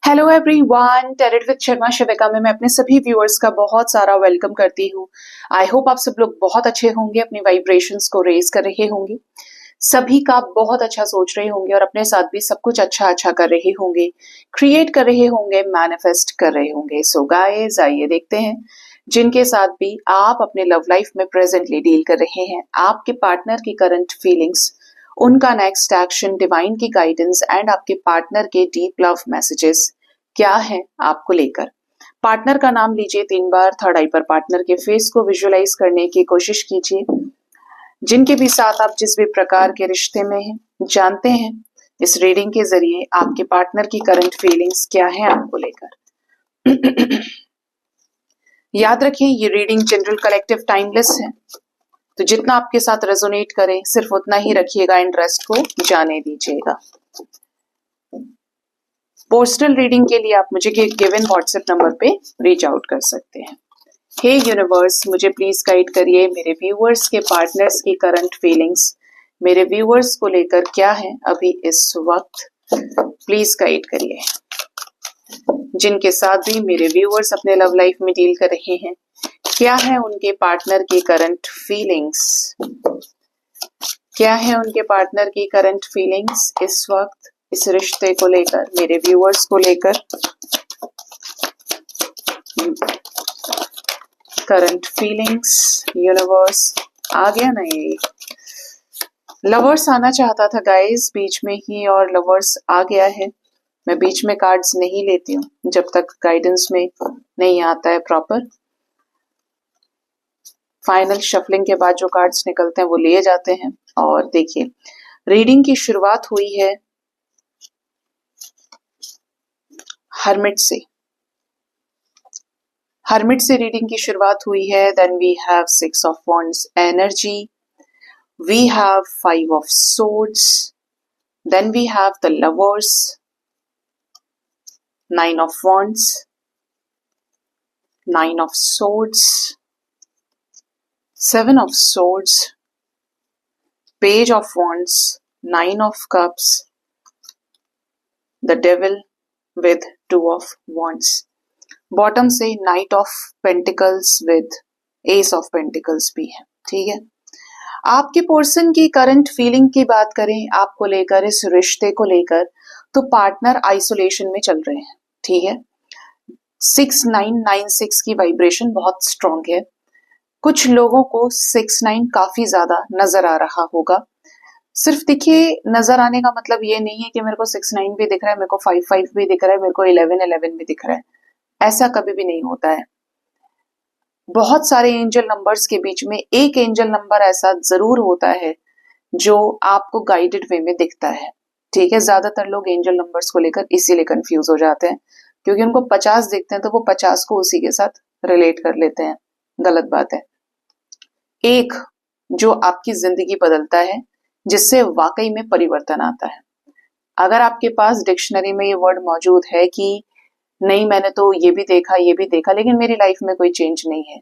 Hello everyone, tarot with Sharma Shivika में मैं अपने सभी व्यूअर्स का बहुत सारा वेलकम करती हूँ। आई होप आप सब लोग बहुत अच्छे होंगे, अपनी वाइब्रेशंस को रेज कर रहे होंगे, सभी का बहुत अच्छा सोच रहे होंगे और अपने साथ भी सब कुछ अच्छा अच्छा कर रहे होंगे, क्रिएट कर रहे होंगे, मैनिफेस्ट कर रहे होंगे। सो गाइस, आइए देखते हैं जिनके साथ भी आप अपने लव लाइफ में प्रेजेंटली डील कर रहे हैं, आपके पार्टनर की करंट फीलिंग्स, उनका नेक्स्ट एक्शन, डिवाइन की गाइडेंस एंड आपके पार्टनर के डीप लव मैसेजेस क्या है आपको लेकर। पार्टनर का नाम लीजिए 3 बार, थर्ड आई पर पार्टनर के फेस को विजुअलाइज करने की कोशिश कीजिए। जिनके भी साथ आप जिस भी प्रकार के रिश्ते में हैं, जानते हैं इस रीडिंग के जरिए आपके पार्टनर की करंट फीलिंग्स क्या है आपको लेकर। याद रखें, ये रीडिंग जनरल, कलेक्टिव, टाइमलेस है, तो जितना आपके साथ रेजोनेट करे सिर्फ उतना ही रखिएगा, इंटरेस्ट को जाने दीजिएगा। पर्सनल रीडिंग के लिए आप मुझे गिवन व्हाट्सएप नंबर पे रीच आउट कर सकते हैं। हे यूनिवर्स, मुझे प्लीज गाइड करिए, मेरे व्यूअर्स के पार्टनर्स की करंट फीलिंग्स मेरे व्यूअर्स को लेकर क्या है अभी इस वक्त, प्लीज गाइड करिए। जिनके साथ भी मेरे व्यूअर्स अपने लव लाइफ में डील कर रहे हैं, क्या है उनके पार्टनर की करंट फीलिंग्स, क्या है उनके पार्टनर की करंट फीलिंग्स इस वक्त इस रिश्ते को लेकर, मेरे व्यूअर्स को लेकर। करंट फीलिंग्स यूनिवर्स, आ गया ना ये। लवर्स आना चाहता था गाइस बीच में ही और लवर्स आ गया है। मैं बीच में कार्ड्स नहीं लेती हूँ जब तक गाइडेंस में नहीं आता है प्रॉपर। फाइनल शफलिंग के बाद जो कार्ड्स निकलते हैं वो लिए जाते हैं। और देखिए, रीडिंग की शुरुआत हुई है हर्मिट से। हर्मिट से रीडिंग की शुरुआत हुई है। Then we have 6 of wands energy, we have 5 of swords, then we have the lovers, 9 of wands, 9 of swords, 7 of swords, page of wands, 9 of cups, the devil with 2 of wands, bottom से knight of pentacles with ace of pentacles भी है। ठीक है, आपके person की current feeling की बात करें आपको लेकर, इस रिश्ते को लेकर, तो पार्टनर आइसोलेशन में चल रहे हैं। ठीक है, 6996 की वाइब्रेशन बहुत स्ट्रॉन्ग है। कुछ लोगों को 69 काफी ज्यादा नजर आ रहा होगा। सिर्फ देखिए, नजर आने का मतलब ये नहीं है कि मेरे को 69 भी दिख रहा है, मेरे को 55 भी दिख रहा है, मेरे को 1111 भी दिख रहा है। ऐसा कभी भी नहीं होता है। बहुत सारे एंजल नंबर्स के बीच में एक एंजल नंबर ऐसा जरूर होता है जो आपको गाइडेड वे में दिखता है। ठीक है, ज्यादातर लोग एंजल नंबर्स को लेकर इसीलिए कंफ्यूज हो जाते हैं क्योंकि उनको 50 दिखते हैं तो वो 50 को उसी के साथ रिलेट कर लेते हैं। गलत बात है। एक जो आपकी जिंदगी बदलता है, जिससे वाकई में परिवर्तन आता है। अगर आपके पास डिक्शनरी में ये वर्ड मौजूद है कि नहीं मैंने तो ये भी देखा ये भी देखा लेकिन मेरी लाइफ में कोई चेंज नहीं है,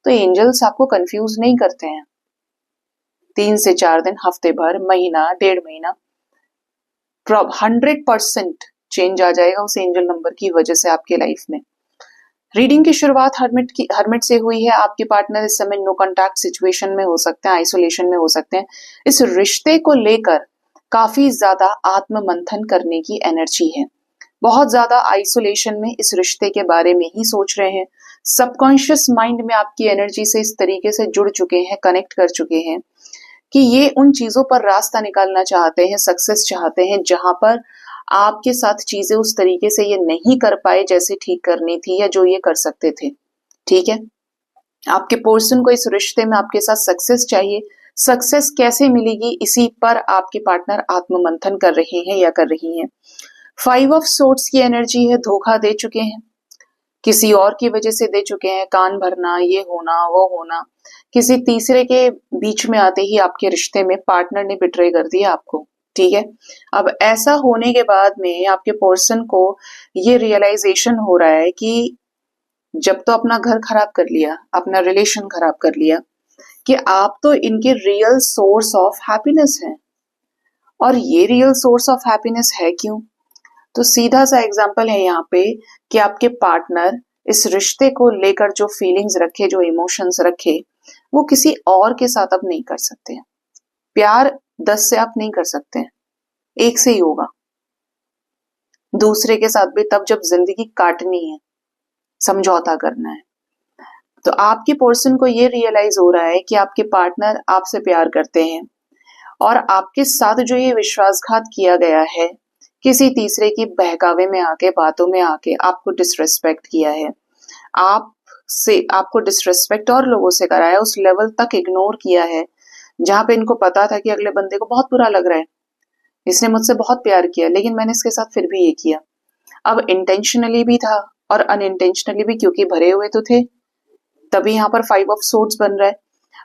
तो एंजल्स आपको कंफ्यूज नहीं करते हैं। 3 से 4 दिन, हफ्ते भर, महीना, 1.5 महीना, 100% चेंज आ जाएगा उस एंजल नंबर की वजह से आपके लाइफ में। रीडिंग की शुरुआत हर्मिट से हुई है। आपके पार्टनर इस समय नो कॉन्टैक्ट सिचुएशन में हो सकते हैं, आइसोलेशन में हो सकते हैं। इस रिश्ते को लेकर काफी ज्यादा आत्म मंथन करने की एनर्जी है। बहुत ज्यादा आइसोलेशन में इस रिश्ते के बारे में ही सोच रहे हैं। सबकॉन्शियस माइंड में आपकी एनर्जी से इस तरीके से जुड़ चुके हैं, कनेक्ट कर चुके हैं कि ये उन चीजों पर रास्ता निकालना चाहते हैं, सक्सेस चाहते हैं जहां पर आपके साथ चीजें उस तरीके से ये नहीं कर पाए जैसे ठीक करनी थी या जो ये कर सकते थे। ठीक है, आपके पर्सन को इस रिश्ते में आपके साथ सक्सेस चाहिए। सक्सेस कैसे मिलेगी, इसी पर आपके पार्टनर आत्ममंथन कर रहे हैं या कर रही हैं। 5 ऑफ सोर्ड्स की एनर्जी है। धोखा दे चुके हैं, किसी और की वजह से दे चुके हैं। कान भरना, ये होना वो होना, किसी तीसरे के बीच में आते ही आपके रिश्ते में पार्टनर ने बिट्रे कर दिया आपको। ठीक है, अब ऐसा होने के बाद में आपके पर्सन को ये रियलाइजेशन हो रहा है कि जब तो अपना घर खराब कर लिया, अपना रिलेशन खराब कर लिया, कि आप तो इनके रियल सोर्स ऑफ हैप्पीनेस हैं। और ये रियल सोर्स ऑफ हैप्पीनेस है क्यों? तो सीधा सा एग्जाम्पल है यहाँ पे कि आपके पार्टनर इस रिश्ते को लेकर जो फीलिंग्स रखे, जो इमोशंस रखे, वो किसी और के साथ अब नहीं कर सकते। प्यार 10 से आप नहीं कर सकते हैं, एक से ही होगा। दूसरे के साथ भी तब जब जिंदगी काटनी है, समझौता करना है। तो आपके पर्सन को ये रियलाइज हो रहा है कि आपके पार्टनर आपसे प्यार करते हैं और आपके साथ जो ये विश्वासघात किया गया है, किसी तीसरे की बहकावे में आके, बातों में आके आपको डिसरेस्पेक्ट किया है, आपको डिसरेस्पेक्ट और लोगों से कराया, उस लेवल तक इग्नोर किया है जहां पे इनको पता था कि अगले बंदे को बहुत बुरा लग रहा है, इसने मुझसे बहुत प्यार किया लेकिन मैंने इसके साथ फिर भी ये किया। अब इंटेंशनली भी था और अनइंटेंशनली भी, क्योंकि भरे हुए तो थे, तभी यहाँ पर 5 ऑफ सोर्ड्स बन रहा है।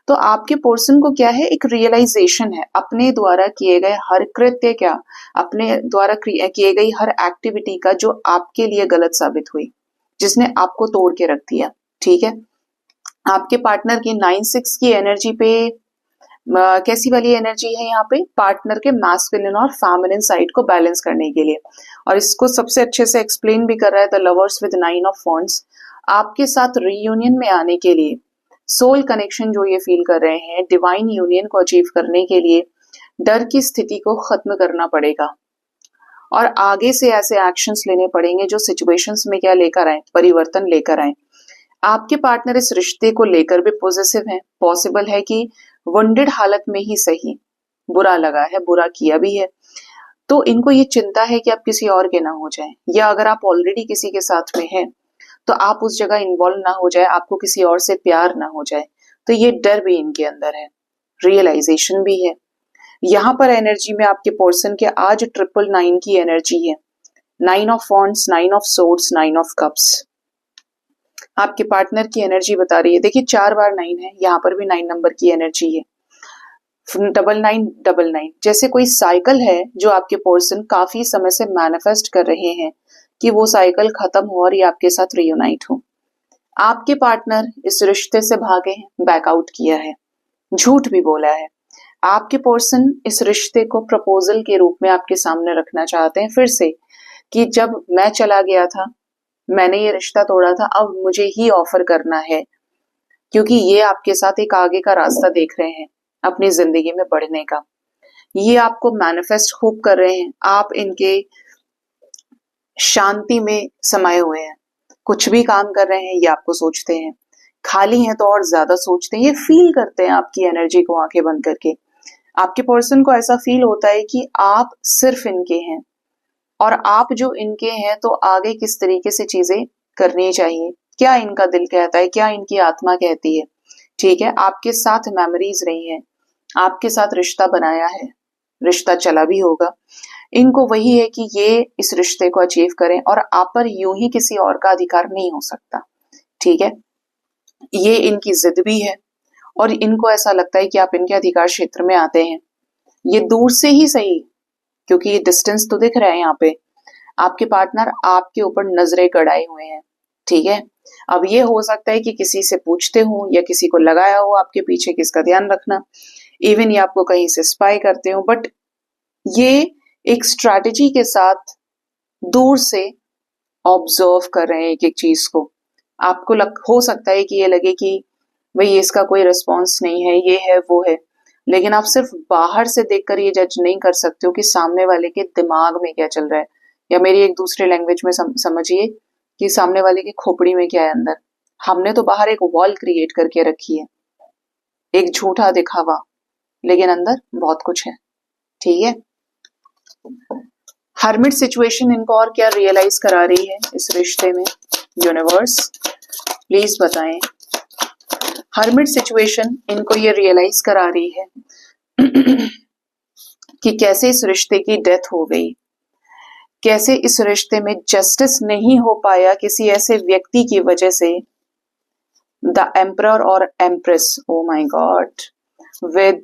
तो आपके पर्सन को क्या है, एक रियलाइजेशन है अपने द्वारा किए गए हर कृत्य, क्या अपने द्वारा किए गई हर एक्टिविटी का जो आपके लिए गलत साबित हुई, जिसने आपको तोड़ के रख दिया। ठीक है, आपके पार्टनर की 9-6 की एनर्जी पे कैसी वाली एनर्जी है यहाँ पे, पार्टनर के मैस्कुलिन और फेमिनिन साइड को बैलेंस करने के लिए, और इसको सबसे अच्छे से एक्सप्लेन भी कर रहा है the lovers with 9 of wands. आपके साथ रीयूनियन में आने के लिए, सोल कनेक्शन जो ये फील कर रहे हैं, डिवाइन यूनियन को अचीव करने के लिए डर की स्थिति को खत्म करना पड़ेगा और आगे से ऐसे एक्शंस लेने पड़ेंगे जो सिचुएशंस में क्या लेकर आए, परिवर्तन लेकर आए। आपके पार्टनर इस रिश्ते को लेकर भी पॉजिटिव है, पॉसिबल है कि वंडेड हालत में ही सही, बुरा लगा है, बुरा किया भी है, तो इनको ये चिंता है कि आप किसी और के ना हो जाए, या अगर आप ऑलरेडी किसी के साथ में हैं तो आप उस जगह इन्वॉल्व ना हो जाए, आपको किसी और से प्यार ना हो जाए। तो ये डर भी इनके अंदर है, रियलाइजेशन भी है। यहाँ पर एनर्जी में आपके पर्सन के आज 999 की एनर्जी है, 9 of wands, 9 of swords, 9 of cups. आपके पार्टनर की एनर्जी बता रही है, देखिए 4 बार 9 है, यहाँ पर भी 9 नंबर की एनर्जी है, 9999, जैसे कोई साइकिल है जो आपके पर्सन काफी समय से मैनिफेस्ट कर रहे हैं कि वो साइकिल खत्म हो और ये आपके साथ रियूनाइट हो। आपके पार्टनर इस रिश्ते से भागे हैं, बैकआउट किया है, झूठ भी बोला है। आपके पर्सन इस रिश्ते को प्रपोजल के रूप में आपके सामने रखना चाहते हैं फिर से, कि जब मैं चला गया था, मैंने ये रिश्ता तोड़ा था, अब मुझे ही ऑफर करना है, क्योंकि ये आपके साथ एक आगे का रास्ता देख रहे हैं अपनी जिंदगी में बढ़ने का। ये आपको मैनिफेस्ट खूब कर रहे हैं, आप इनके शांति में समाये हुए हैं, कुछ भी काम कर रहे हैं ये आपको सोचते हैं, खाली हैं तो और ज्यादा सोचते हैं, ये फील करते हैं आपकी एनर्जी को आंखें बंद करके। आपके पर्सन को ऐसा फील होता है कि आप सिर्फ इनके हैं और आप जो इनके हैं, तो आगे किस तरीके से चीजें करनी चाहिए, क्या इनका दिल कहता है, क्या इनकी आत्मा कहती है। ठीक है, आपके साथ मेमोरीज रही हैं, आपके साथ रिश्ता बनाया है, रिश्ता चला भी होगा। इनको वही है कि ये इस रिश्ते को अचीव करें और आप पर यूं ही किसी और का अधिकार नहीं हो सकता। ठीक है, ये इनकी जिद भी है और इनको ऐसा लगता है कि आप इनके अधिकार क्षेत्र में आते हैं, ये दूर से ही सही, क्योंकि ये डिस्टेंस तो दिख रहा है यहाँ पे। आपके पार्टनर आपके ऊपर नजरें गड़ाए हुए हैं। ठीक है, अब ये हो सकता है कि किसी से पूछते हो या किसी को लगाया हो आपके पीछे, किसका ध्यान रखना, इवन ये आपको कहीं से स्पाई करते हो, बट ये एक स्ट्रैटेजी के साथ दूर से ऑब्जर्व कर रहे हैं एक एक चीज को। आपको हो सकता है कि ये लगे कि भाई इसका कोई रिस्पॉन्स नहीं है, ये है वो है, लेकिन आप सिर्फ बाहर से देखकर ये जज नहीं कर सकते हो कि सामने वाले के दिमाग में क्या चल रहा है, या मेरी एक दूसरे लैंग्वेज में समझिए कि सामने वाले की खोपड़ी में क्या है अंदर। हमने तो बाहर एक वॉल क्रिएट करके रखी है, एक झूठा दिखावा, लेकिन अंदर बहुत कुछ है। ठीक है, हर्मिट सिचुएशन इनको और क्या रियलाइज करा रही है इस रिश्ते में, यूनिवर्स प्लीज बताएं। हर्मिट सिचुएशन इनको ये रियलाइज करा रही है कि कैसे इस रिश्ते की डेथ हो गई, कैसे इस रिश्ते में जस्टिस नहीं हो पाया किसी ऐसे व्यक्ति की वजह से, द एम्परर और empress, oh my God, with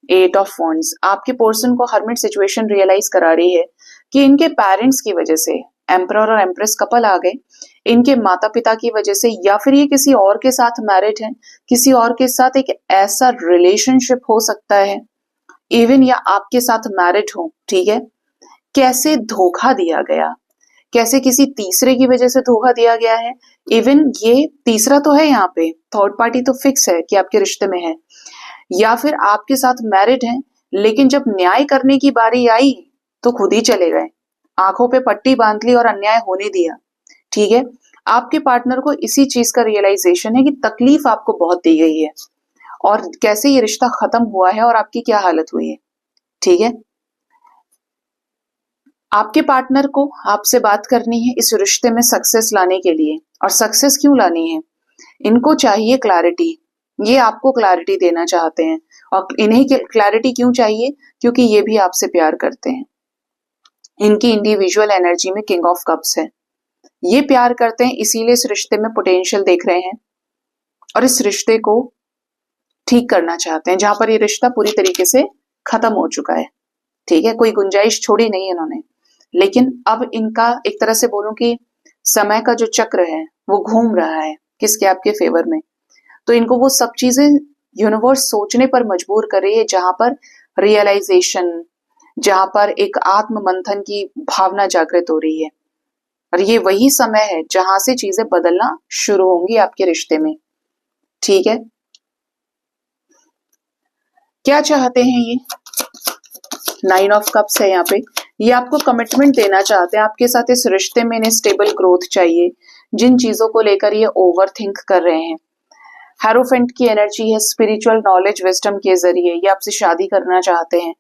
8 of wands. आपके पर्सन को हर्मिट सिचुएशन रियलाइज करा रही है कि इनके पेरेंट्स की वजह से, एम्परर और एम्प्रेस कपल आ गए, इनके माता पिता की वजह से, या फिर ये किसी और के साथ मैरिड है, किसी और के साथ एक ऐसा रिलेशनशिप हो सकता है, इवन या आपके साथ मैरिड हो। ठीक है, कैसे धोखा दिया गया, कैसे किसी तीसरे की वजह से धोखा दिया गया है। इवन ये तीसरा तो है, यहाँ पे थर्ड पार्टी तो फिक्स है कि आपके रिश्ते में है, या फिर आपके साथ मैरिड है, लेकिन जब न्याय करने की बारी आई तो खुद ही चले गए, आंखों पे पट्टी बांध ली और अन्याय होने दिया। ठीक है, आपके पार्टनर को इसी चीज का रियलाइजेशन है कि तकलीफ आपको बहुत दी गई है और कैसे ये रिश्ता खत्म हुआ है और आपकी क्या हालत हुई है। ठीक है, आपके पार्टनर को आपसे बात करनी है इस रिश्ते में सक्सेस लाने के लिए। और सक्सेस क्यों लानी है, इनको चाहिए क्लैरिटी, ये आपको क्लैरिटी देना चाहते हैं। और इन्हें क्लैरिटी क्यों चाहिए, क्योंकि ये भी आपसे प्यार करते हैं। इनकी इंडिविजुअल एनर्जी में किंग ऑफ कप्स है, ये प्यार करते हैं, इसीलिए इस रिश्ते में पोटेंशियल देख रहे हैं और इस रिश्ते को ठीक करना चाहते हैं, जहां पर ये रिश्ता पूरी तरीके से खत्म हो चुका है। ठीक है, कोई गुंजाइश छोड़ी नहीं इन्होंने, लेकिन अब इनका एक तरह से बोलूं कि समय का जो चक्र है वो घूम रहा है किसके, आपके फेवर में। तो इनको वो सब चीजें यूनिवर्स सोचने पर मजबूर कर रही है, जहां पर रियलाइजेशन, जहां पर एक आत्म मंथन की भावना जागृत हो रही है। और ये वही समय है जहां से चीजें बदलना शुरू होंगी आपके रिश्ते में। ठीक है, क्या चाहते हैं ये, 9 ऑफ कप्स है यहाँ पे। ये आपको कमिटमेंट देना चाहते हैं, आपके साथ इस रिश्ते में इन्हें स्टेबल ग्रोथ चाहिए, जिन चीजों को लेकर ये ओवर थिंक कर रहे हैं। हेरोफेंट की एनर्जी है, स्पिरिचुअल नॉलेज विजडम के जरिए ये आपसे शादी करना चाहते हैं,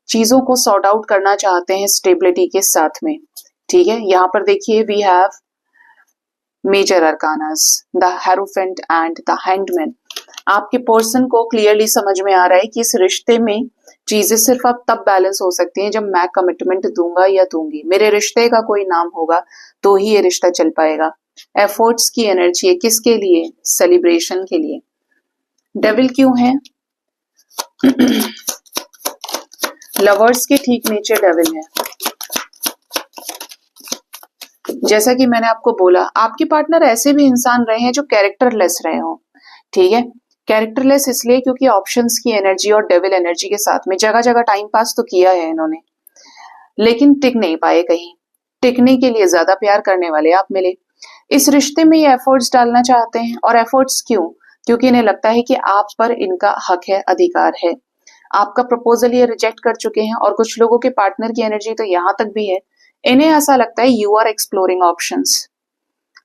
चीजों को सॉर्ट आउट करना चाहते हैं स्टेबिलिटी के साथ में। ठीक है, यहाँ पर देखिए we have major arcana, the hierophant and the hangman. आपके पर्सन को क्लियरली समझ में आ रहा है कि इस रिश्ते में चीजें सिर्फ अब तब बैलेंस हो सकती हैं जब मैं कमिटमेंट दूंगा या दूंगी, मेरे रिश्ते का कोई नाम होगा तो ही ये रिश्ता चल पाएगा। एफर्ट्स की एनर्जी है, किसके लिए, सेलिब्रेशन के लिए। डेविल क्यों है, लवर्स के ठीक नीचे डेविल है। जैसा कि मैंने आपको बोला, आपके पार्टनर ऐसे भी इंसान रहे हैं जो कैरेक्टरलेस रहे हो। ठीक है, कैरेक्टरलेस इसलिए क्योंकि ऑप्शंस की एनर्जी और डेविल एनर्जी के साथ में जगह जगह टाइम पास तो किया है इन्होंने, लेकिन टिक नहीं पाए कहीं। टिकने के लिए ज्यादा प्यार करने वाले आप मिले, इस रिश्ते में ये एफर्ट्स डालना चाहते हैं। और एफर्ट्स क्यों, क्योंकि इन्हें लगता है कि आप पर इनका हक है, अधिकार है। आपका प्रपोजल ये रिजेक्ट कर चुके हैं और कुछ लोगों के पार्टनर की एनर्जी तो यहां तक भी है, इन्हें ऐसा लगता है यू आर एक्सप्लोरिंग ऑप्शंस,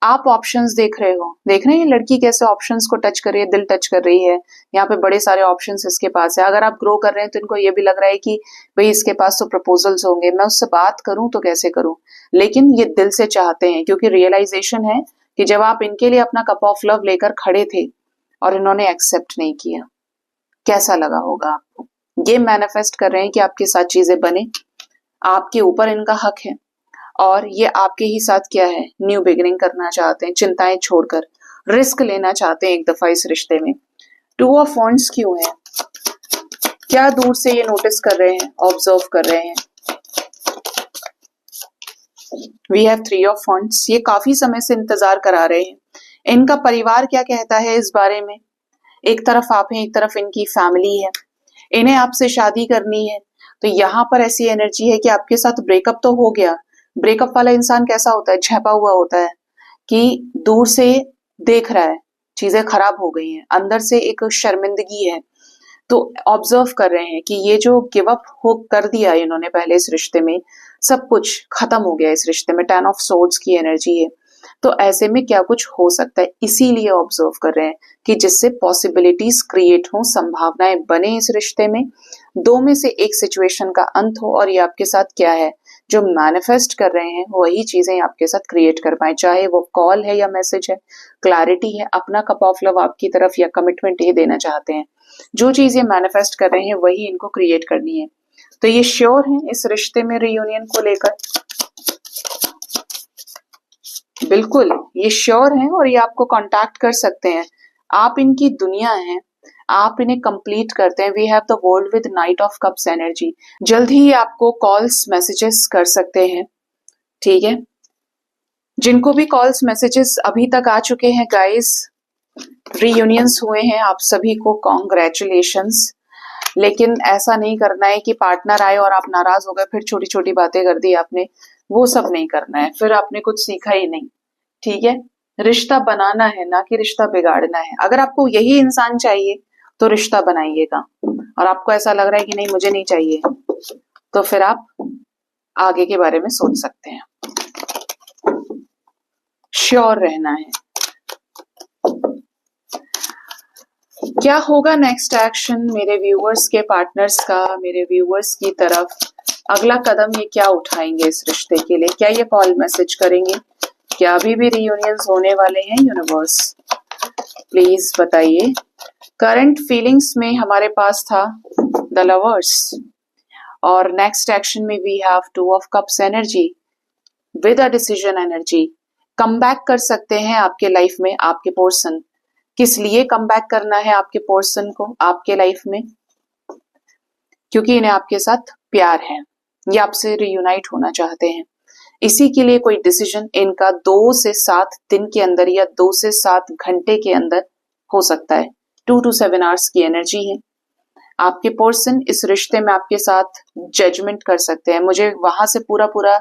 आप ऑप्शंस देख रहे हो। देख रहे हैं लड़की कैसे ऑप्शंस को टच कर रही है, दिल टच कर रही है। यहाँ पे बड़े सारे ऑप्शंस इसके पास है। अगर आप ग्रो कर रहे हैं तो इनको ये भी लग रहा है कि भाई इसके पास तो प्रपोजल्स होंगे, मैं उससे बात करूं तो कैसे करूं। लेकिन ये दिल से चाहते हैं, क्योंकि रियलाइजेशन है कि जब आप इनके लिए अपना कप ऑफ लव लेकर खड़े थे और इन्होंने एक्सेप्ट नहीं किया, कैसा लगा होगा आपको। ये मैनिफेस्ट कर रहे हैं कि आपके साथ चीजें बने, आपके ऊपर इनका हक है और ये आपके ही साथ क्या है, न्यू बिगिनिंग करना चाहते हैं, चिंताएं छोड़कर रिस्क लेना चाहते हैं एक दफा इस रिश्ते में। 2 ऑफ वॉन्ड्स क्यों है, क्या दूर से ये नोटिस कर रहे हैं, ऑब्जर्व कर रहे हैं। वी हैव 3 ऑफ वॉन्ड्स, ये काफी समय से इंतजार करा रहे हैं। इनका परिवार क्या कहता है इस बारे में, एक तरफ आप हैं, एक तरफ इनकी फैमिली है, इन्हें आपसे शादी करनी है। तो यहाँ पर ऐसी एनर्जी है कि आपके साथ ब्रेकअप तो हो गया। ब्रेकअप वाला इंसान कैसा होता है, झेपा हुआ होता है कि दूर से देख रहा है चीजें खराब हो गई हैं, अंदर से एक शर्मिंदगी है। तो ऑब्जर्व कर रहे हैं कि ये जो गिव अप हो कर दिया इन्होंने पहले इस रिश्ते में, सब कुछ खत्म हो गया इस रिश्ते में। 10 ऑफ सोर्ड्स की एनर्जी है, तो ऐसे में क्या कुछ हो सकता है, इसीलिए ऑब्जर्व कर रहे हैं कि जिससे पॉसिबिलिटीज क्रिएट हो, संभावनाएं बने इस रिश्ते में, 2 में से एक सिचुएशन का अंत हो और ये आपके साथ क्या है जो मैनिफेस्ट कर रहे हैं वही चीजें आपके साथ क्रिएट कर पाए, चाहे वो कॉल है या मैसेज है, क्लैरिटी है, अपना कप ऑफ लव आपकी तरफ या कमिटमेंट ये देना चाहते हैं। जो चीज ये मैनिफेस्ट कर रहे हैं वही इनको क्रिएट करनी है। तो ये श्योर है इस रिश्ते में रियूनियन को लेकर, बिल्कुल ये श्योर हैं और ये आपको कांटेक्ट कर सकते हैं। आप इनकी दुनिया हैं, आप इन्हें कंप्लीट करते हैं। We have the world with knight of cups energy, जल्द ही आपको कॉल्स मैसेजेस कर सकते हैं। ठीक है, जिनको भी कॉल्स मैसेजेस अभी तक आ चुके हैं गाइस, रीयूनियंस हुए हैं, आप सभी को कॉन्ग्रेचुलेशंस। लेकिन ऐसा नहीं करना है कि पार्टनर आए और आप नाराज हो गए, फिर छोटी छोटी बातें कर दी आपने। वो सब नहीं करना है, फिर आपने कुछ सीखा ही नहीं। ठीक है, रिश्ता बनाना है, ना कि रिश्ता बिगाड़ना है। अगर आपको यही इंसान चाहिए तो रिश्ता बनाइएगा, और आपको ऐसा लग रहा है कि नहीं मुझे नहीं चाहिए, तो फिर आप आगे के बारे में सोच सकते हैं। श्योर रहना है। क्या होगा नेक्स्ट एक्शन मेरे व्यूअर्स के पार्टनर्स का, मेरे व्यूअर्स की तरफ अगला कदम ये क्या उठाएंगे इस रिश्ते के लिए? क्या ये कॉल मैसेज करेंगे? क्या अभी भी रियूनियंस होने वाले हैं? यूनिवर्स प्लीज बताइए। करंट फीलिंग्स में हमारे पास था द लवर्स, और नेक्स्ट एक्शन में we have two of cups energy with a decision energy. Come back कर सकते हैं आपके लाइफ में आपके पर्सन। किस लिए कम बैक करना है आपके पर्सन को आपके लाइफ में? क्योंकि इन्हें आपके साथ प्यार है, ये आपसे रियूनाइट होना चाहते हैं। इसी के लिए कोई डिसीजन इनका 2 से 7 दिन के अंदर या 2 से 7 घंटे के अंदर हो सकता है। 2 to 7 आवर्स की एनर्जी है। आपके पर्सन इस रिश्ते में आपके साथ जजमेंट कर सकते हैं। मुझे वहां से पूरा पूरा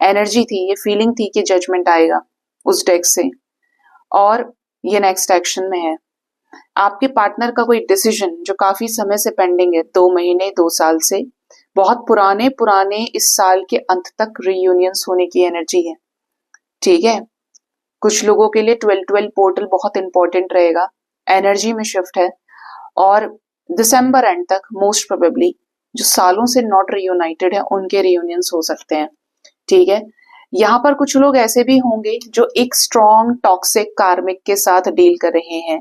एनर्जी थी, ये फीलिंग थी कि जजमेंट आएगा उस डेक से, और ये नेक्स्ट एक्शन में है। आपके पार्टनर का कोई डिसीजन जो काफी समय से पेंडिंग है, 2 महीने 2 साल से, बहुत पुराने पुराने, इस साल के अंत तक रीयूनियंस होने की एनर्जी है। ठीक है, कुछ लोगों के लिए 12-12 पोर्टल बहुत इंपॉर्टेंट रहेगा, एनर्जी में शिफ्ट है, और दिसंबर एंड तक मोस्ट प्रोबेबली जो सालों से नॉट रियूनाइटेड है उनके रियूनियंस हो सकते हैं। ठीक है, यहाँ पर कुछ लोग ऐसे भी होंगे जो एक स्ट्रॉन्ग टॉक्सिक कार्मिक के साथ डील कर रहे हैं,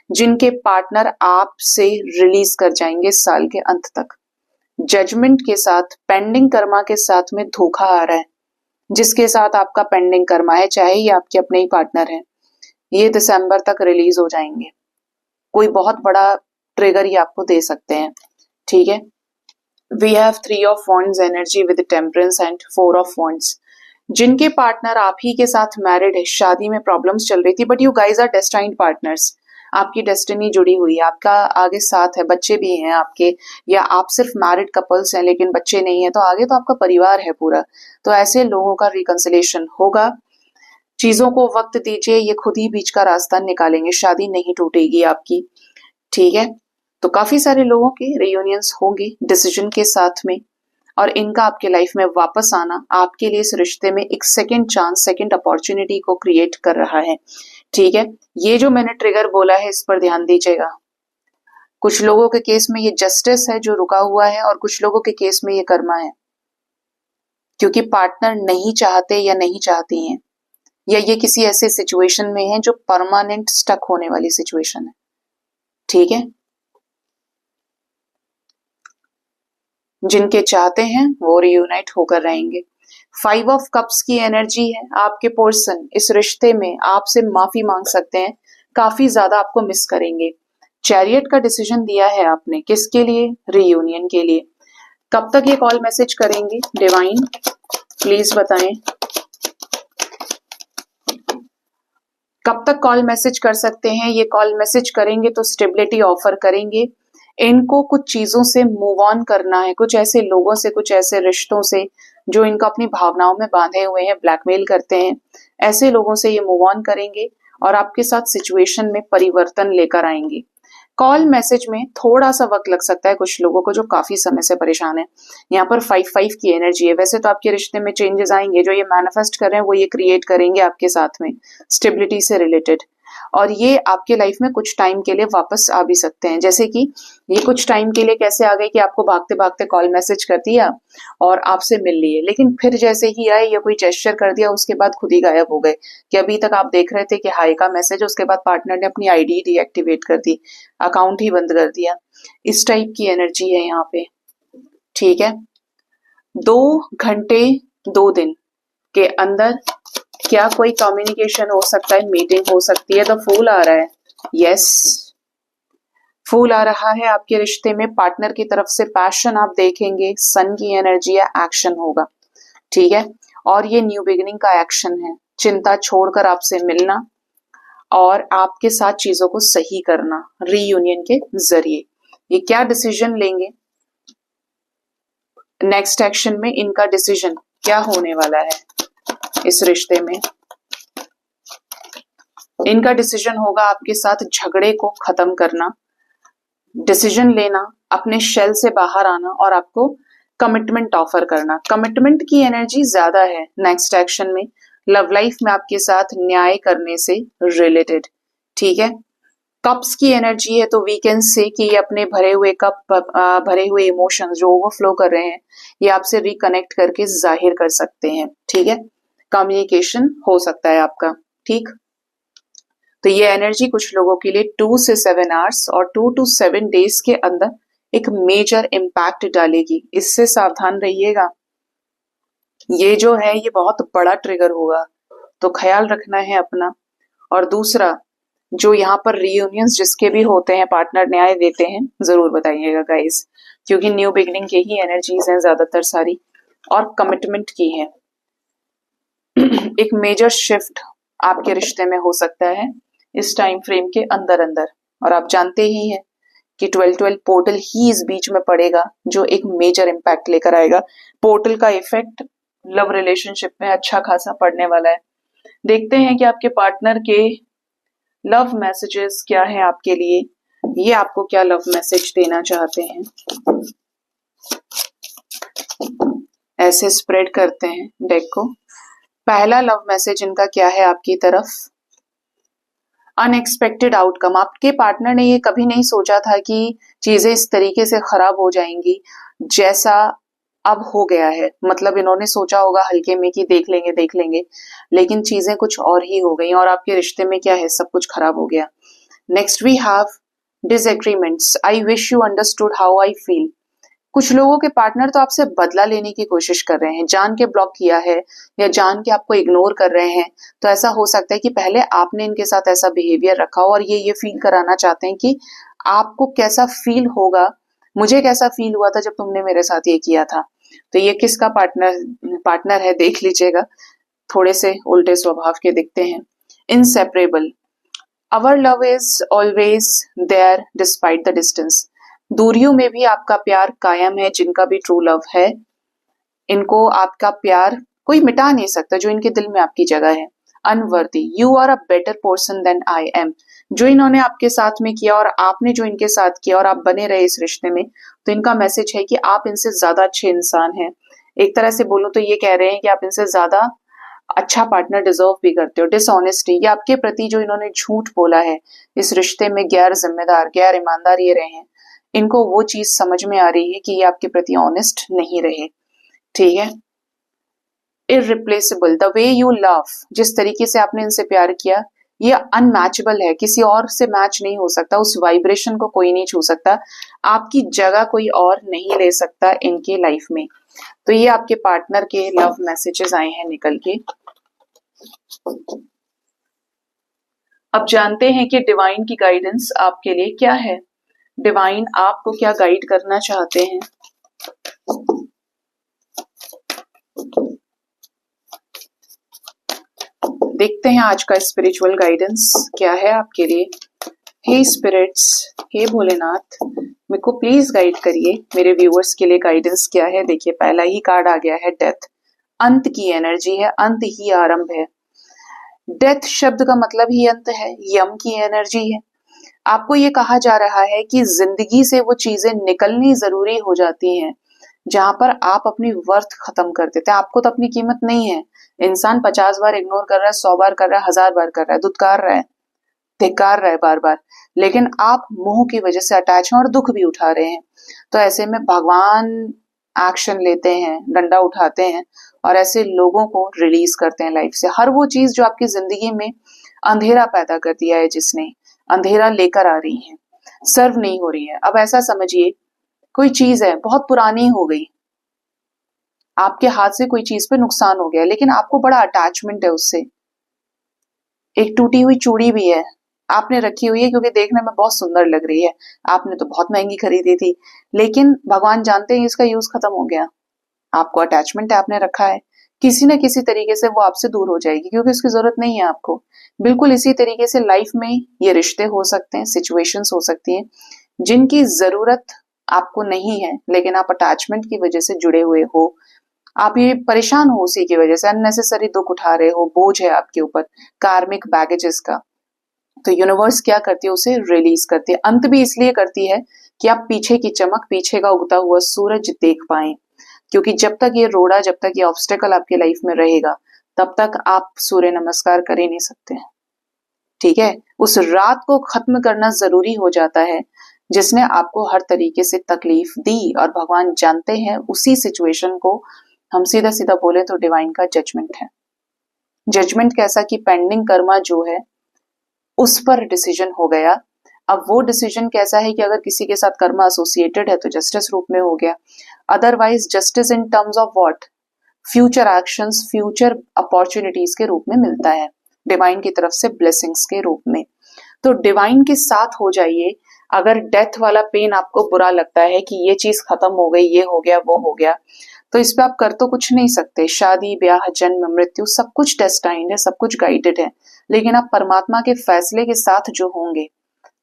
जिनके पार्टनर आपसे रिलीज कर जाएंगे इस साल के अंत तक। जजमेंट के साथ, पेंडिंग कर्मा के साथ में धोखा आ रहा है। जिसके साथ आपका पेंडिंग कर्मा है, चाहे ये आपके अपने ही पार्टनर है, ये दिसंबर तक रिलीज हो जाएंगे। कोई बहुत बड़ा ट्रिगर ये आपको दे सकते हैं। ठीक है, we have 3 of wands energy with temperance and 4 of wands. जिनके पार्टनर आप ही के साथ मैरिड है, शादी में प्रॉब्लम्स चल रही थी, but you guys are destined partners. आपकी डेस्टिनी जुड़ी हुई है, आपका आगे साथ है, बच्चे भी हैं आपके, या आप सिर्फ मैरिड कपल्स हैं लेकिन बच्चे नहीं है, तो आगे तो आपका परिवार है पूरा। तो ऐसे लोगों का रिकंसिलेशन होगा। चीजों को वक्त दीजिए, ये खुद ही बीच का रास्ता निकालेंगे, शादी नहीं टूटेगी आपकी। ठीक है, तो काफी सारे लोगों के रियूनियंस होंगे डिसीजन के साथ में, और इनका आपके लाइफ में वापस आना आपके लिए इस रिश्ते में एक सेकंड चांस, सेकंड अपॉर्चुनिटी को क्रिएट कर रहा है। ठीक है, ये जो मैंने ट्रिगर बोला है इस पर ध्यान दीजिएगा। कुछ लोगों के केस में ये जस्टिस है जो रुका हुआ है, और कुछ लोगों के केस में ये कर्मा है, क्योंकि पार्टनर नहीं चाहते या नहीं चाहती हैं, या ये किसी ऐसे सिचुएशन में है जो परमानेंट स्टक होने वाली सिचुएशन है। ठीक है, जिनके चाहते हैं वो रियूनाइट होकर रहेंगे। 5 ऑफ कप्स की एनर्जी है। आपके पर्सन इस रिश्ते में आपसे माफी मांग सकते हैं, काफी ज्यादा आपको मिस करेंगे। चैरियट का डिसीजन दिया है आपने, किसके लिए? रियूनियन के लिए। कब तक ये कॉल मैसेज करेंगे? डिवाइन प्लीज बताएं, कब तक कॉल मैसेज कर सकते हैं? ये कॉल मैसेज करेंगे तो स्टेबिलिटी ऑफर करेंगे। इनको कुछ चीजों से मूव ऑन करना है, कुछ ऐसे लोगों से, कुछ ऐसे रिश्तों से जो इनको अपनी भावनाओं में बांधे हुए हैं, ब्लैकमेल करते हैं, ऐसे लोगों से ये मूव ऑन करेंगे और आपके साथ सिचुएशन में परिवर्तन लेकर आएंगे। कॉल मैसेज में थोड़ा सा वक्त लग सकता है कुछ लोगों को जो काफी समय से परेशान है। यहाँ पर 5-5 की एनर्जी है। वैसे तो आपके रिश्ते में चेंजेस आएंगे, जो ये मैनिफेस्ट कर रहे हैं वो ये क्रिएट करेंगे आपके साथ में, स्टेबिलिटी से रिलेटेड, और ये आपके लाइफ में कुछ टाइम के लिए वापस आ भी सकते हैं। जैसे कि ये कुछ टाइम के लिए कैसे आ गए कि आपको भागते भागते कॉल मैसेज कर दिया और आपसे मिल लिए, लेकिन फिर जैसे ही आए या कोई जेस्चर कर दिया उसके बाद खुद ही गायब हो गए, कि अभी तक आप देख रहे थे कि हाई का मैसेज, उसके बाद पार्टनर ने अपनी आईडी डीएक्टिवेट कर दी, अकाउंट ही बंद कर दिया। इस टाइप की एनर्जी है यहाँ पे। ठीक है, 2 घंटे 2 दिन के अंदर क्या कोई कम्युनिकेशन हो सकता है, मीटिंग हो सकती है। तो फूल आ रहा है, यस फूल आ रहा है आपके रिश्ते में। पार्टनर की तरफ से पैशन आप देखेंगे, सन की एनर्जी है, एक्शन होगा। ठीक है, और ये न्यू बिगिनिंग का एक्शन है, चिंता छोड़कर आपसे मिलना और आपके साथ चीजों को सही करना रीयूनियन के जरिए। ये क्या डिसीजन लेंगे नेक्स्ट एक्शन में, इनका डिसीजन क्या होने वाला है इस रिश्ते में। इनका डिसीजन होगा आपके साथ झगड़े को खत्म करना, डिसीजन लेना, अपने शेल से बाहर आना और आपको कमिटमेंट ऑफर करना। कमिटमेंट की एनर्जी ज्यादा है नेक्स्ट एक्शन में, लव लाइफ में आपके साथ न्याय करने से रिलेटेड। ठीक है, कप्स की एनर्जी है, तो वी कैन से कि ये अपने भरे हुए कप, भरे हुए इमोशंस जो ओवरफ्लो कर रहे हैं, ये आपसे रिकनेक्ट करके जाहिर कर सकते हैं। ठीक है, कम्युनिकेशन हो सकता है आपका। ठीक, तो ये एनर्जी कुछ लोगों के लिए 2 से 7 आवर्स और 2 to 7 डेज के अंदर एक मेजर इम्पैक्ट डालेगी। इससे सावधान रहिएगा, ये जो है ये बहुत बड़ा ट्रिगर होगा, तो ख्याल रखना है अपना। और दूसरा, जो यहाँ पर रियूनियंस जिसके भी होते हैं, पार्टनर न्याय देते हैं, जरूर बताइएगा गाइस, क्योंकि न्यू बिगनिंग के ही एनर्जीज हैं ज्यादातर सारी, और कमिटमेंट की है। एक मेजर शिफ्ट आपके रिश्ते में हो सकता है इस टाइम फ्रेम के अंदर अंदर। और आप जानते ही हैं कि 12-12 पोर्टल ही इस बीच में पड़ेगा जो एक मेजर इम्पैक्ट लेकर आएगा। पोर्टल का इफेक्ट लव रिलेशनशिप में अच्छा खासा पड़ने वाला है। देखते हैं कि आपके पार्टनर के लव मैसेजेस क्या है आपके लिए, ये आपको क्या लव मैसेज देना चाहते हैं। ऐसे स्प्रेड करते हैं डेक को। पहला लव मैसेज इनका क्या है आपकी तरफ, अनएक्सपेक्टेड आउटकम। आपके पार्टनर ने ये कभी नहीं सोचा था कि चीजें इस तरीके से खराब हो जाएंगी जैसा अब हो गया है। मतलब इन्होंने सोचा होगा हल्के में कि देख लेंगे, लेकिन चीजें कुछ और ही हो गई और आपके रिश्ते में क्या है, सब कुछ खराब हो गया। Next we have disagreements. I wish you understood how I feel. कुछ लोगों के पार्टनर तो आपसे बदला लेने की कोशिश कर रहे हैं, जान के ब्लॉक किया है या जान के आपको इग्नोर कर रहे हैं। तो ऐसा हो सकता है कि पहले आपने इनके साथ ऐसा बिहेवियर रखा हो और ये फील कराना चाहते हैं कि आपको कैसा फील होगा, मुझे कैसा फील हुआ था जब तुमने मेरे साथ ये किया था। तो ये किसका पार्टनर है देख लीजिएगा, थोड़े से उल्टे स्वभाव के दिखते हैं। Inseparable, our love is always there despite the distance. दूरियों में भी आपका प्यार कायम है। जिनका भी ट्रू लव है, इनको आपका प्यार कोई मिटा नहीं सकता, जो इनके दिल में आपकी जगह है। Unworthy, you are a better person than I am. जो इन्होंने आपके साथ में किया और आपने जो इनके साथ किया और आप बने रहे इस रिश्ते में, तो इनका मैसेज है कि आप इनसे ज्यादा अच्छे इंसान हैं। एक तरह से बोलूं तो ये कह रहे हैं कि आप इनसे ज्यादा अच्छा पार्टनर डिजर्व भी करते हो। डिसऑनेस्टी, ये आपके प्रति जो इन्होंने झूठ बोला है, इस रिश्ते में गैर जिम्मेदार, गैर ईमानदार ये रहे हैं, इनको वो चीज समझ में आ रही है कि ये आपके प्रति ऑनेस्ट नहीं रहे। ठीक है, irreplaceable, the way you love, जिस तरीके से आपने इनसे प्यार किया, ये अनमैचेबल है, किसी और से मैच नहीं हो सकता। उस वाइब्रेशन को कोई नहीं छू सकता, आपकी जगह कोई और नहीं ले सकता इनके लाइफ में। तो ये आपके पार्टनर के लव मैसेजेस आए हैं निकल के। अब जानते हैं कि डिवाइन की गाइडेंस आपके लिए क्या है। डिवाइन आपको क्या गाइड करना चाहते हैं। देखते हैं आज का स्पिरिचुअल गाइडेंस क्या है आपके लिए। हे स्पिरिट्स, हे भोलेनाथ, मेरे को प्लीज गाइड करिए, मेरे व्यूअर्स के लिए गाइडेंस क्या है। देखिए पहला ही कार्ड आ गया है डेथ। अंत की एनर्जी है, अंत ही आरंभ है। डेथ शब्द का मतलब ही अंत है, यम की एनर्जी है। आपको ये कहा जा रहा है कि जिंदगी से वो चीजें निकलनी जरूरी हो जाती हैं जहां पर आप अपनी वर्थ खत्म कर देते हैं। आपको तो अपनी कीमत नहीं है। इंसान 50 बार इग्नोर कर रहा है, 100 बार कर रहा है, 1000 बार कर रहा है, धुतकार रहा है, धिक्कार रहा है बार बार, लेकिन आप मोह की वजह से अटैच हैं और दुख भी उठा रहे हैं। तो ऐसे में भगवान एक्शन लेते हैं, डंडा उठाते हैं और ऐसे लोगों को रिलीज करते हैं लाइफ से। हर वो चीज जो आपकी जिंदगी में अंधेरा पैदा कर दिया है, जिसने अंधेरा लेकर आ रही है, सर्व नहीं हो रही है। अब ऐसा समझिए, कोई चीज है बहुत पुरानी हो गई, आपके हाथ से कोई चीज पे नुकसान हो गया, लेकिन आपको बड़ा अटैचमेंट है उससे। एक टूटी हुई चूड़ी भी है, आपने रखी हुई है क्योंकि देखने में बहुत सुंदर लग रही है, आपने तो बहुत महंगी खरीदी थी, लेकिन भगवान जानते हैं इसका यूज खत्म हो गया। आपको अटैचमेंट है, आपने रखा है, किसी न किसी तरीके से वो आपसे दूर हो जाएगी क्योंकि उसकी जरूरत नहीं है आपको। बिल्कुल इसी तरीके से लाइफ में ये रिश्ते हो सकते हैं, सिचुएशंस हो सकती हैं जिनकी जरूरत आपको नहीं है, लेकिन आप अटैचमेंट की वजह से जुड़े हुए हो। आप ये परेशान हो उसी की वजह से, अननेसेसरी दुख उठा रहे हो, बोझ है आपके ऊपर कार्मिक बैगेजेस का। तो यूनिवर्स क्या करती है, उसे रिलीज करती है। अंत भी इसलिए करती है कि आप पीछे की चमक, पीछे का उगता हुआ सूरज देख पाए, क्योंकि जब तक ये रोड़ा, जब तक ये ऑब्स्टेकल आपकी लाइफ में रहेगा, तब तक आप सूर्य नमस्कार कर ही नहीं सकते। ठीक है, उस रात को खत्म करना जरूरी हो जाता है जिसने आपको हर तरीके से तकलीफ दी, और भगवान जानते हैं उसी सिचुएशन को हम सीधा सीधा बोले तो डिवाइन का जजमेंट है। जजमेंट कैसा कि पेंडिंग कर्मा जो है उस पर डिसीजन हो गया। अब वो डिसीजन कैसा है कि अगर किसी के साथ कर्मा एसोसिएटेड है तो जस्टिस रूप में हो गया, otherwise justice in terms of what, future actions, future opportunities के रूप में मिलता है, डिवाइन की तरफ से ब्लेसिंग्स के रूप में। तो डिवाइन के साथ हो जाइए। अगर डेथ वाला पेन आपको बुरा लगता है कि ये चीज खत्म हो गई, ये हो गया, वो हो गया, तो इस पे आप कर तो कुछ नहीं सकते। शादी ब्याह जन्म मृत्यु सब कुछ डेस्टाइंड है, सब कुछ गाइडेड है, लेकिन आप परमात्मा के फैसले के साथ जो होंगे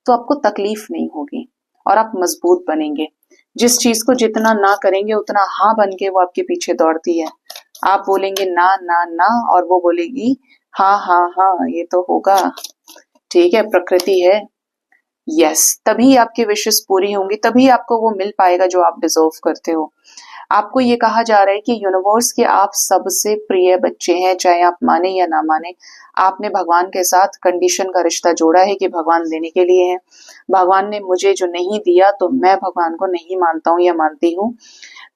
तो आपको तकलीफ नहीं होगी और आप मजबूत बनेंगे। जिस चीज को जितना ना करेंगे उतना हाँ बन के वो आपके पीछे दौड़ती है। आप बोलेंगे ना ना ना और वो बोलेगी हाँ हाँ हाँ ये तो होगा, ठीक है प्रकृति है, यस, तभी आपकी विशेष पूरी होंगी, तभी आपको वो मिल पाएगा जो आप डिजर्व करते हो। आपको ये कहा जा रहा है कि यूनिवर्स के आप सबसे प्रिय बच्चे हैं, चाहे आप माने या ना माने। आपने भगवान के साथ कंडीशन का रिश्ता जोड़ा है कि भगवान देने के लिए है। भगवान ने मुझे जो नहीं दिया तो मैं भगवान को नहीं मानता हूँ या मानती हूँ।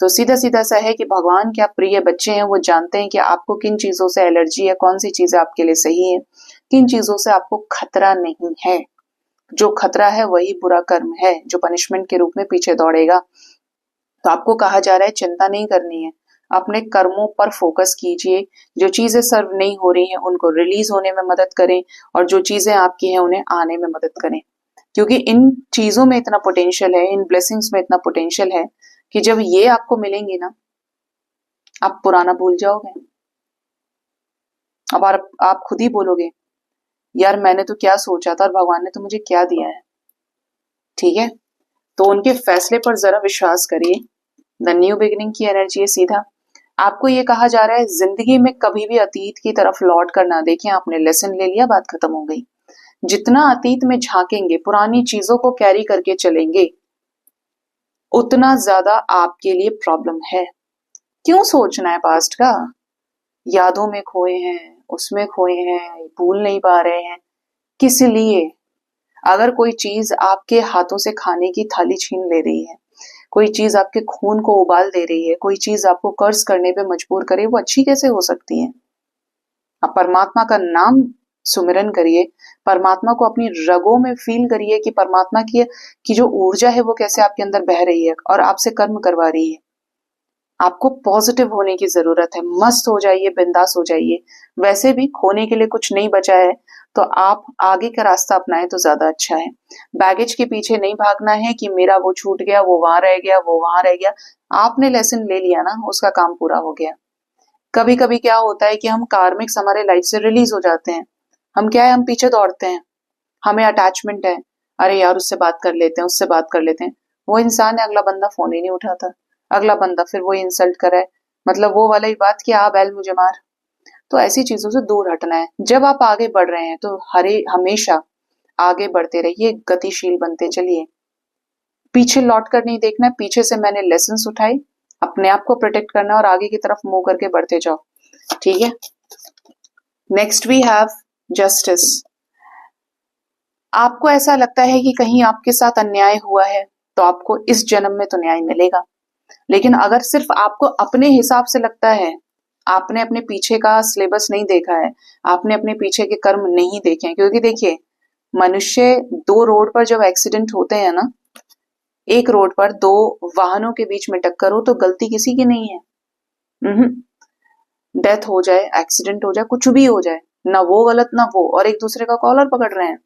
तो सीधा सीधा सा है कि भगवान के आप प्रिय बच्चे हैं, वो जानते हैं कि आपको किन चीजों से एलर्जी है, कौन सी चीजें आपके लिए सही है, किन चीजों से आपको खतरा नहीं है। जो खतरा है वही बुरा कर्म है जो पनिशमेंट के रूप में पीछे दौड़ेगा। तो आपको कहा जा रहा है चिंता नहीं करनी है, अपने कर्मों पर फोकस कीजिए। जो चीजें सर्व नहीं हो रही हैं उनको रिलीज होने में मदद करें, और जो चीजें आपकी हैं उन्हें आने में मदद करें, क्योंकि इन चीजों में इतना पोटेंशियल है, इन ब्लेसिंग्स में इतना पोटेंशियल है कि जब ये आपको मिलेंगी ना, आप पुराना भूल जाओगे। अब आप खुद ही बोलोगे यार मैंने तो क्या सोचा था और भगवान ने तो मुझे क्या दिया है। ठीक है, तो उनके फैसले पर जरा विश्वास करिए। द न्यू बिगिनिंग की एनर्जी है सीधा। आपको ये कहा जा रहा है जिंदगी में कभी भी अतीत की तरफ लौट कर ना देखें। आपने लेसन ले लिया, बात खत्म हो गई। जितना अतीत में झांकेंगे, पुरानी चीजों को कैरी करके चलेंगे, उतना ज्यादा आपके लिए प्रॉब्लम है। क्यों सोचना है पास्ट का? यादों में खोए हैं, उसमें खोए हैं, भूल नहीं पा रहे हैं, किस लिए? अगर कोई चीज आपके हाथों से खाने की थाली छीन ले रही है, कोई चीज आपके खून को उबाल दे रही है, कोई चीज आपको कर्ज करने पे मजबूर करे, वो अच्छी कैसे हो सकती है? आप परमात्मा का नाम सुमिरन करिए, परमात्मा को अपनी रगों में फील करिए कि परमात्मा की जो ऊर्जा है वो कैसे आपके अंदर बह रही है और आपसे कर्म करवा रही है। आपको पॉजिटिव होने की जरूरत है, मस्त हो जाइए, बिंदास हो जाइए। वैसे भी खोने के लिए कुछ नहीं बचा है, तो आप आगे का रास्ता अपनाएं तो ज्यादा अच्छा है। बैगेज के पीछे नहीं भागना है कि मेरा वो छूट गया, वो वहां रह गया, वो वहां रह गया। आपने लेसन ले लिया ना, उसका काम पूरा हो गया। कभी कभी क्या होता है कि हम कार्मिक्स हमारे लाइफ से रिलीज हो जाते हैं। हम क्या है, हम पीछे दौड़ते हैं, हमें अटैचमेंट है, अरे यार उससे बात कर लेते हैं, उससे बात कर लेते हैं। वो इंसान है, अगला बंदा फोन ही नहीं उठाता, अगला बंदा फिर वो इंसल्ट करे, मतलब वो वाली बात कि आ बैल मुझे मार। तो ऐसी चीजों से दूर हटना है। जब आप आगे बढ़ रहे हैं तो हमेशा आगे बढ़ते रहिए, गतिशील बनते चलिए, पीछे लौट कर नहीं देखना है। पीछे से मैंने लेसन उठाए, अपने आप को प्रोटेक्ट करना और आगे की तरफ मूव करके बढ़ते जाओ। ठीक है, नेक्स्ट वी हैव जस्टिस। आपको ऐसा लगता है कि कहीं आपके साथ अन्याय हुआ है तो आपको इस जन्म में तो न्याय मिलेगा, लेकिन अगर सिर्फ आपको अपने हिसाब से लगता है, आपने अपने पीछे का सिलेबस नहीं देखा है, आपने अपने पीछे के कर्म नहीं देखे हैं, क्योंकि देखिए मनुष्य दो रोड पर जब एक्सीडेंट होते हैं ना, एक रोड पर दो वाहनों के बीच में टक्कर हो तो गलती किसी की नहीं है। डेथ हो जाए, एक्सीडेंट हो जाए, कुछ भी हो जाए, ना वो गलत ना वो, और एक दूसरे का कॉलर पकड़ रहे हैं,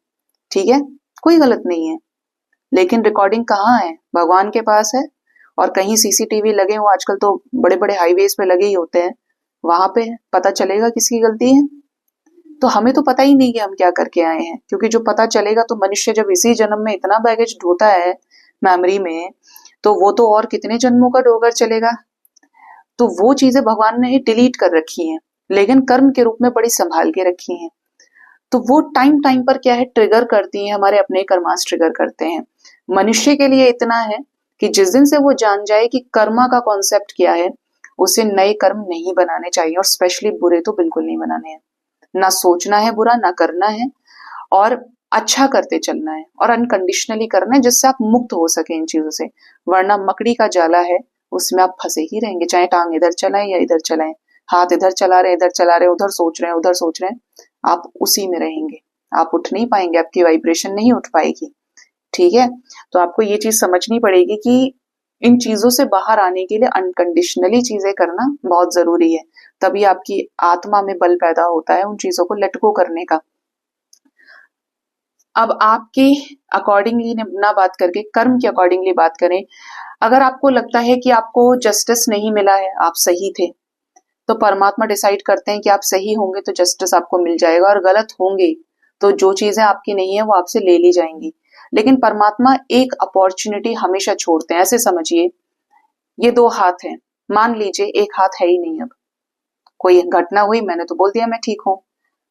ठीक है, कोई गलत नहीं है। लेकिन रिकॉर्डिंग कहाँ है? भगवान के पास है, और कहीं सीसीटीवी लगे हो, आजकल तो बड़े बड़े हाईवेज पे लगे ही होते हैं, वहां पे पता चलेगा किसकी गलती है। तो हमें तो पता ही नहीं कि हम क्या करके आए हैं, क्योंकि जो पता चलेगा तो मनुष्य जब इसी जन्म में इतना बैगेज ढोता है मेमोरी में, तो वो तो और कितने जन्मों का ढोकर चलेगा। तो वो चीजें भगवान ने डिलीट कर रखी हैं, लेकिन कर्म के रूप में बड़ी संभाल के रखी हैं। तो वो टाइम टाइम पर क्या है ट्रिगर करती हैं, हमारे अपने कर्मास ट्रिगर करते हैं। मनुष्य के लिए इतना है कि जिस दिन से वो जान जाए कि कर्मा का कॉन्सेप्ट क्या है, उसे नए कर्म नहीं बनाने चाहिए, और स्पेशली बुरे तो बिल्कुल नहीं बनाने हैं। ना सोचना है बुरा, ना करना है, और अच्छा करते चलना है, और अनकंडीशनली करना है, जिससे आप मुक्त हो सके इन चीजों से। वरना मकड़ी का जाला है, उसमें आप फंसे ही रहेंगे, चाहे टांग इधर चलाएं या इधर चलाएं, हाथ इधर चला रहे इधर चला रहे, उधर सोच रहे हैं उधर सोच रहे हैं, आप उसी में रहेंगे, आप उठ नहीं पाएंगे, आपकी वाइब्रेशन नहीं उठ पाएगी। ठीक है, तो आपको ये चीज समझनी पड़ेगी कि इन चीजों से बाहर आने के लिए अनकंडीशनली चीजें करना बहुत जरूरी है, तभी आपकी आत्मा में बल पैदा होता है उन चीजों को लेट गो करने का। अब आपके अकॉर्डिंगली ना बात करके कर्म के अकॉर्डिंगली बात करें। अगर आपको लगता है कि आपको जस्टिस नहीं मिला है, आप सही थे, तो परमात्मा डिसाइड करते हैं कि आप सही होंगे तो जस्टिस आपको मिल जाएगा, और गलत होंगे तो जो चीजें आपकी नहीं है वो आपसे ले ली जाएंगी। लेकिन परमात्मा एक अपॉर्चुनिटी हमेशा छोड़ते हैं। ऐसे समझिए, ये दो हाथ हैं, मान लीजिए एक हाथ है ही नहीं, अब कोई घटना हुई, मैंने तो बोल दिया मैं ठीक हूं,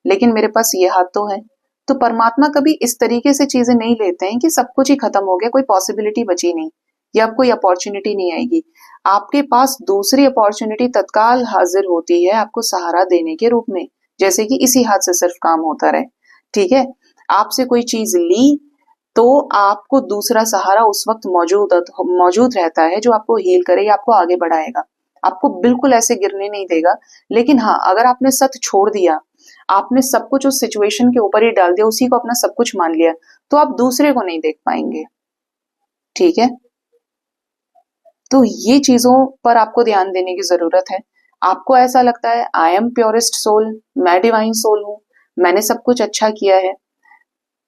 लेकिन मेरे पास ये हाथ तो है। तो परमात्मा कभी इस तरीके से चीजें नहीं लेते हैं कि सब कुछ ही खत्म हो गया, कोई पॉसिबिलिटी बची नहीं, या अब कोई अपॉर्चुनिटी नहीं आएगी। आपके पास दूसरी अपॉर्चुनिटी तत्काल हाजिर होती है आपको सहारा देने के रूप में, जैसे कि इसी हाथ से सिर्फ काम होता रहे। ठीक है, आपसे कोई चीज ली तो आपको दूसरा सहारा उस वक्त मौजूद रहता है, जो आपको हील करे या आपको आगे बढ़ाएगा, आपको बिल्कुल ऐसे गिरने नहीं देगा। लेकिन हाँ, अगर आपने सत छोड़ दिया, आपने सब कुछ उस सिचुएशन के ऊपर ही डाल दिया, उसी को अपना सब कुछ मान लिया, तो आप दूसरे को नहीं देख पाएंगे। ठीक है, तो ये चीजों पर आपको ध्यान देने की जरूरत है। आपको ऐसा लगता है आई एम प्योरेस्ट सोल, मैं डिवाइन सोल हूं, मैंने सब कुछ अच्छा किया है,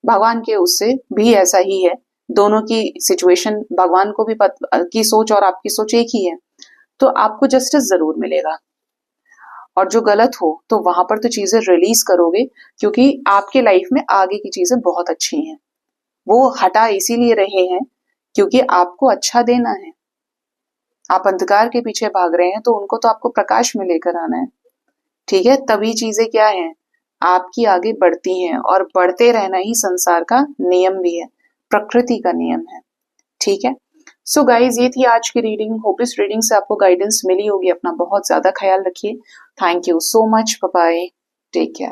भगवान के उससे भी ऐसा ही है, दोनों की सिचुएशन, भगवान को भी की सोच और आपकी सोच एक ही है, तो आपको जस्टिस जरूर मिलेगा। और जो गलत हो तो वहां पर तो चीजें रिलीज करोगे, क्योंकि आपके लाइफ में आगे की चीजें बहुत अच्छी हैं। वो हटा इसीलिए रहे हैं क्योंकि आपको अच्छा देना है। आप अंधकार के पीछे भाग रहे हैं, तो उनको तो आपको प्रकाश में लेकर आना है। ठीक है, तभी चीजें क्या है आपकी आगे बढ़ती हैं, और बढ़ते रहना ही संसार का नियम भी है, प्रकृति का नियम है। ठीक है, सो गाइज, ये थी आज की रीडिंग। होप इस रीडिंग से आपको गाइडेंस मिली होगी। अपना बहुत ज्यादा ख्याल रखिए। Thank you so much, bye bye, take care.